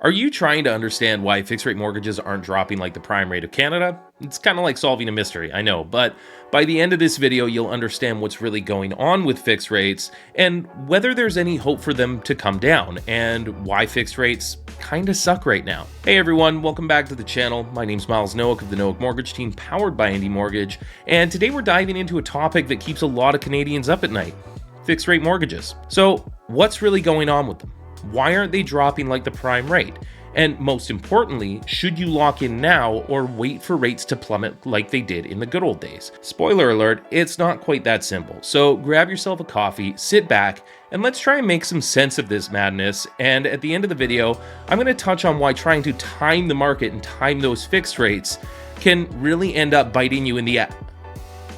Are you trying to understand why fixed rate mortgages aren't dropping like the prime rate of Canada? It's kind of like solving a mystery, I know, but by the end of this video, you'll understand what's really going on with fixed rates and whether there's any hope for them to come down and why fixed rates kind of suck right now. Hey everyone, welcome back to the channel. My name's Miles Noack of the Noack Mortgage Team, powered by Andy Mortgage, and today we're diving into a topic that keeps a lot of Canadians up at night: fixed rate mortgages. So what's really going on with them? Why aren't they dropping like the prime rate? And most importantly, should you lock in now or wait for rates to plummet like they did in the good old days? Spoiler alert, it's not quite that simple. So grab yourself a coffee, sit back, and let's try and make some sense of this madness. And at the end of the video, I'm going to touch on why trying to time the market and time those fixed rates can really end up biting you in the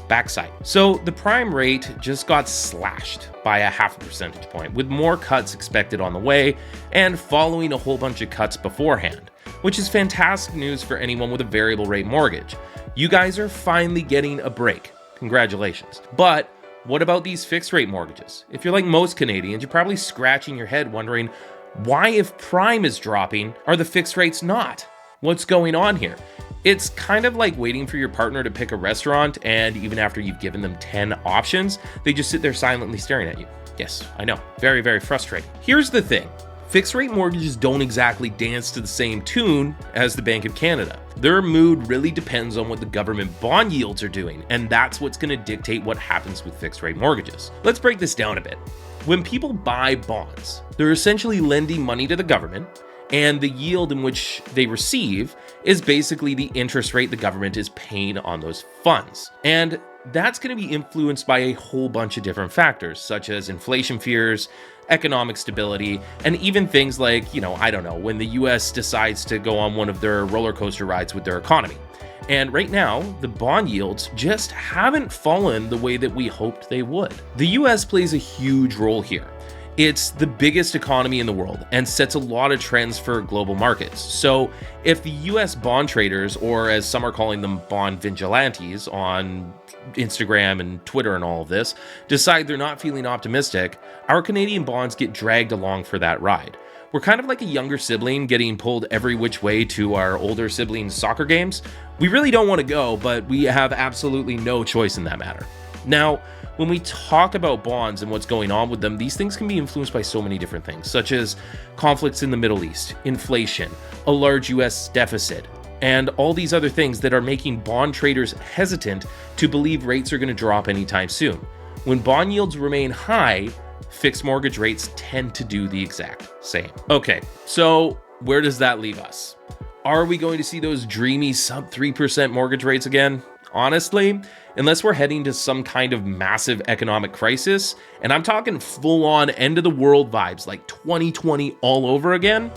backside. So the prime rate just got slashed by a 0.5 percentage point, with more cuts expected on the way and following a whole bunch of cuts beforehand, which is fantastic news for anyone with a variable rate mortgage. You guys are finally getting a break. Congratulations. But what about these fixed rate mortgages? If you're like most Canadians, you're probably scratching your head wondering, why, if prime is dropping, are the fixed rates not? What's going on here? It's kind of like waiting for your partner to pick a restaurant, and even after you've given them 10 options, they just sit there silently staring at you. Yes, I know. Very, very frustrating. Here's the thing. Fixed rate mortgages don't exactly dance to the same tune as the Bank of Canada. Their mood really depends on what the government bond yields are doing, and that's what's going to dictate what happens with fixed rate mortgages. Let's break this down a bit. When people buy bonds, they're essentially lending money to the government, and the yield in which they receive is basically the interest rate the government is paying on those funds. And that's going to be influenced by a whole bunch of different factors, such as inflation fears, economic stability, and even things like, I don't know, when the US decides to go on one of their roller coaster rides with their economy. And right now, the bond yields just haven't fallen the way that we hoped they would. The US plays a huge role here. It's the biggest economy in the world and sets a lot of trends for global markets. So if the US bond traders, or as some are calling them, bond vigilantes on Instagram and Twitter and all of this, decide they're not feeling optimistic, our Canadian bonds get dragged along for that ride. We're kind of like a younger sibling getting pulled every which way to our older siblings' soccer games. We really don't want to go, but we have absolutely no choice in that matter. Now, when we talk about bonds and what's going on with them, these things can be influenced by so many different things, such as conflicts in the Middle East, inflation, a large US deficit, and all these other things that are making bond traders hesitant to believe rates are going to drop anytime soon. When bond yields remain high, fixed mortgage rates tend to do the exact same. Okay, so where does that leave us? Are we going to see those dreamy sub 3% mortgage rates again? Honestly, unless we're heading to some kind of massive economic crisis, and I'm talking full-on end-of-the-world vibes like 2020 all over again,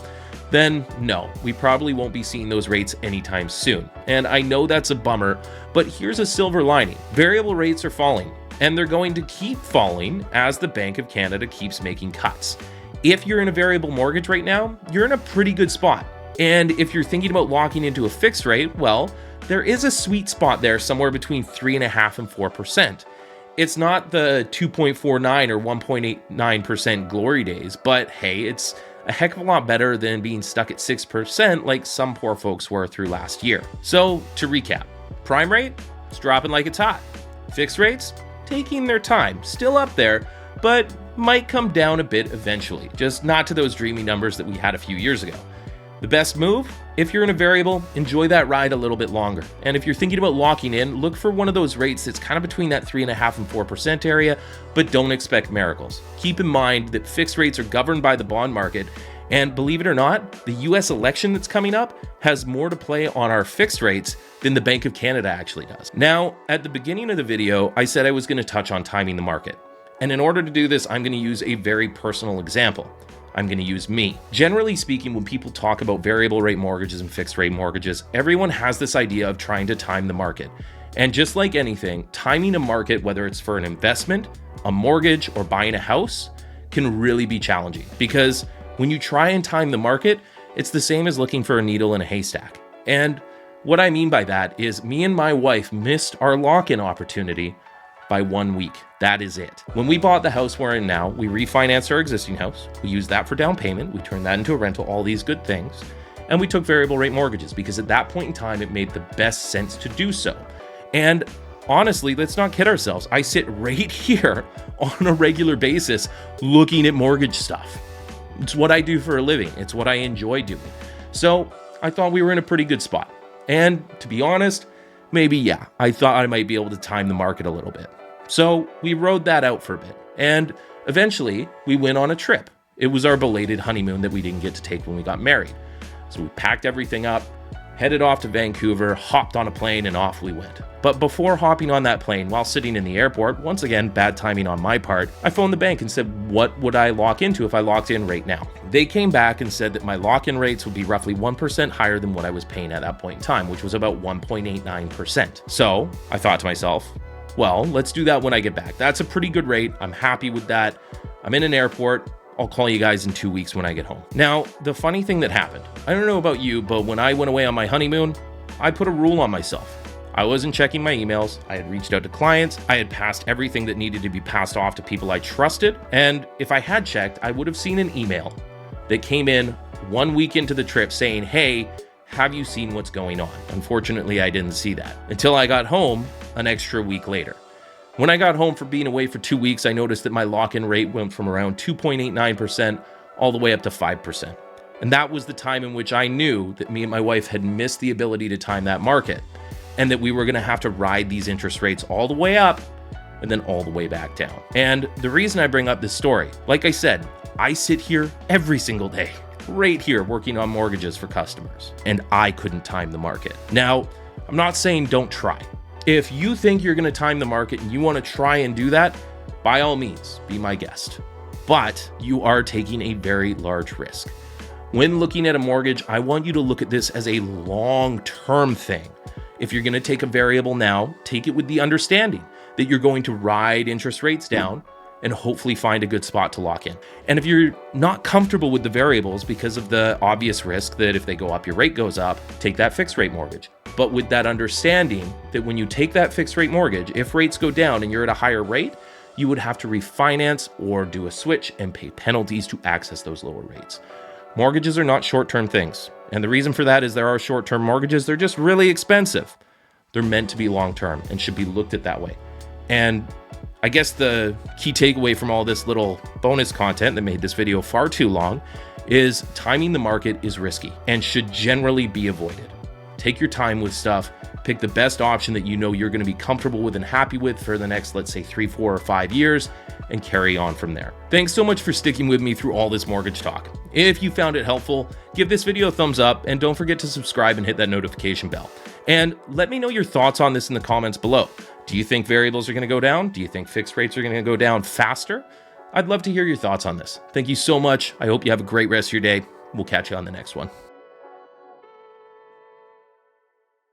then no, we probably won't be seeing those rates anytime soon. And I know that's a bummer, but here's a silver lining. Variable rates are falling, and they're going to keep falling as the Bank of Canada keeps making cuts. If you're in a variable mortgage right now, you're in a pretty good spot. And if you're thinking about locking into a fixed rate, well, there is a sweet spot there somewhere between 3.5% and 4%. It's not the 2.49 or 1.89% glory days, but hey, it's a heck of a lot better than being stuck at 6% like some poor folks were through last year. So to recap, prime rate, it's dropping like it's hot. Fixed rates, taking their time, still up there, but might come down a bit eventually, just not to those dreamy numbers that we had a few years ago. The best move? If you're in a variable, enjoy that ride a little bit longer. And if you're thinking about locking in, look for one of those rates that's kind of between that 3.5% and 4% area, but don't expect miracles. Keep in mind that fixed rates are governed by the bond market, and believe it or not, the US election that's coming up has more to play on our fixed rates than the Bank of Canada actually does. Now, at the beginning of the video, I said I was going to touch on timing the market. And in order to do this, I'm going to use a very personal example. I'm going to use me. Generally speaking, when people talk about variable rate mortgages and fixed rate mortgages, everyone has this idea of trying to time the market. And just like anything, timing a market, whether it's for an investment, a mortgage, or buying a house, can really be challenging. Because when you try and time the market, it's the same as looking for a needle in a haystack. And what I mean by that is me and my wife missed our lock-in opportunity by 1 week. That is it. When we bought the house we're in now, we refinanced our existing house. We used that for down payment. We turned that into a rental, all these good things. And we took variable rate mortgages because at that point in time, it made the best sense to do so. And honestly, let's not kid ourselves. I sit right here on a regular basis looking at mortgage stuff. It's what I do for a living. It's what I enjoy doing. So I thought we were in a pretty good spot. And to be honest, maybe, yeah, I thought I might be able to time the market a little bit. So we rode that out for a bit. And eventually we went on a trip. It was our belated honeymoon that we didn't get to take when we got married. So we packed everything up, headed off to Vancouver, hopped on a plane, and off we went. But before hopping on that plane, while sitting in the airport, once again, bad timing on my part, I phoned the bank and said, what would I lock into if I locked in right now? They came back and said that my lock-in rates would be roughly 1% higher than what I was paying at that point in time, which was about 1.89%. So I thought to myself, well, let's do that when I get back. That's a pretty good rate. I'm happy with that. I'm in an airport. I'll call you guys in 2 weeks when I get home. Now, the funny thing that happened, I don't know about you, but when I went away on my honeymoon, I put a rule on myself. I wasn't checking my emails. I had reached out to clients. I had passed everything that needed to be passed off to people I trusted. And if I had checked, I would have seen an email that came in 1 week into the trip saying, hey, have you seen what's going on? Unfortunately, I didn't see that until I got home an extra week later. When I got home for being away for 2 weeks, I noticed that my lock-in rate went from around 2.89% all the way up to 5%. And that was the time in which I knew that me and my wife had missed the ability to time that market and that we were going to have to ride these interest rates all the way up and then all the way back down. And the reason I bring up this story, like I said, I sit here every single day, right here working on mortgages for customers, and I couldn't time the market. Now, I'm not saying don't try. If you think you're going to time the market and you want to try and do that, by all means, be my guest. But you are taking a very large risk. When looking at a mortgage, I want you to look at this as a long-term thing. If you're going to take a variable now, take it with the understanding that you're going to ride interest rates down and hopefully find a good spot to lock in. And if you're not comfortable with the variables because of the obvious risk that if they go up, your rate goes up, take that fixed rate mortgage. But with that understanding that when you take that fixed rate mortgage, if rates go down and you're at a higher rate, you would have to refinance or do a switch and pay penalties to access those lower rates. Mortgages are not short-term things. And the reason for that is there are short-term mortgages. They're just really expensive. They're meant to be long-term and should be looked at that way. And I guess the key takeaway from all this little bonus content that made this video far too long is timing the market is risky and should generally be avoided. Take your time with stuff, pick the best option that you know you're going to be comfortable with and happy with for the next, let's say 3, 4, or 5 years, and carry on from there. Thanks so much for sticking with me through all this mortgage talk. If you found it helpful, give this video a thumbs up and don't forget to subscribe and hit that notification bell. And let me know your thoughts on this in the comments below. Do you think variables are going to go down? Do you think fixed rates are going to go down faster? I'd love to hear your thoughts on this. Thank you so much. I hope you have a great rest of your day. We'll catch you on the next one.